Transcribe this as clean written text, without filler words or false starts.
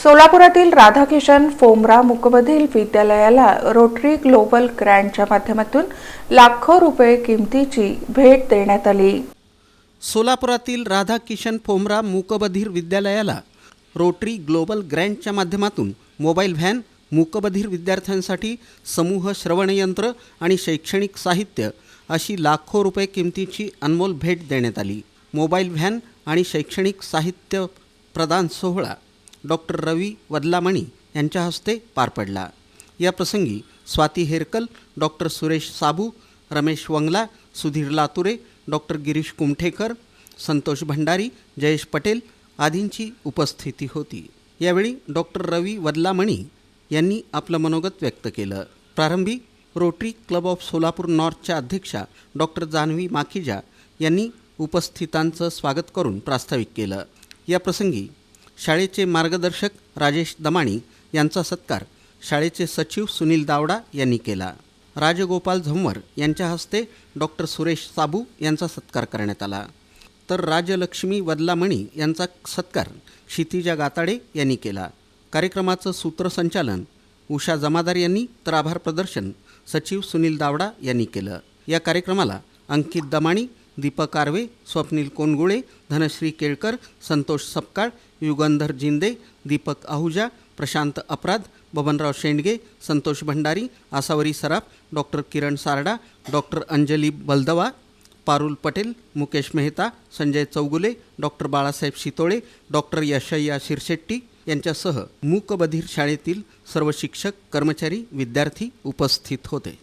सोलापुरातील राधाकिशन फोमरा मूकबधीर विद्यालयाला rotary global ग्रँटच्या माध्यमातून लाखो रुपये किमतीची भेट देण्यात आली। सोलापुरातील राधाकिशन फोमरा मूकबधीर विद्यालयाला रोटरी ग्लोबल ग्रँटच्या माध्यमातून मोबाईल व्हॅन, मूकबधीर विद्यार्थ्यांसाठी समूह श्रवणयंत्र आणि शैक्षणिक साहित्य अशी लाखो रुपये किमतीची अनमोल भेट देण्यात आली। मोबाईल व्हॅन आणि शैक्षणिक साहित्य प्रदान सोहळा डॉक्टर रवी वदलामणी यांच्या हस्ते पार पडला। या प्रसंगी स्वाती हेरकल, डॉक्टर सुरेश साबू, रमेश वंगला, सुधीर लातुरे, डॉक्टर गिरीश कुमठेकर, संतोष भंडारी, जयेश पटेल आदींची उपस्थिती होती। यावेळी डॉक्टर रवी वदलामणी यांनी आपलं मनोगत व्यक्त केलं। प्रारंभी रोटरी क्लब ऑफ सोलापूर नॉर्थच्या अध्यक्षा डॉक्टर जानवी माखीजा यांनी उपस्थितांचं स्वागत करून प्रास्ताविक केलं। या प्रसंगी शाळेचे मार्गदर्शक राजेश दमाणी यांचा सत्कार शाळेचे सचिव सुनील दावडा यांनी केला। राजगोपाल झंवर यांच्या हस्ते डॉक्टर सुरेश साबू यांचा सत्कार करण्यात आला, तर राजलक्ष्मी वदलामणी यांचा सत्कार क्षितिजा गाताडे यांनी केला। कार्यक्रमाचं सूत्रसंचालन उषा जमादार यांनी, तर आभार प्रदर्शन सचिव सुनील दावडा यांनी केलं। या कार्यक्रमाला अंकित दमाणी, दीपक आर्वे, स्वप्नील कोनगुळे, धनश्री केळकर, संतोष सपकाळ, युगंधर जिंदे, Deepak Ahuja, Prashant Apradh, Babanrao Shendge, Santosh Bhandari, Asawari Saraf, doctor Kiran Sarda, doctor Anjali Baldawa, Parul Patel, Mukesh Mehta, Sanjay Chougule, doctor Balasaheb Shitole, doctor Yashayya Shirshetti यांच्यासह मूकबधीर शाळेतील सर्व शिक्षक, कर्मचारी, विद्यार्थी उपस्थित होते।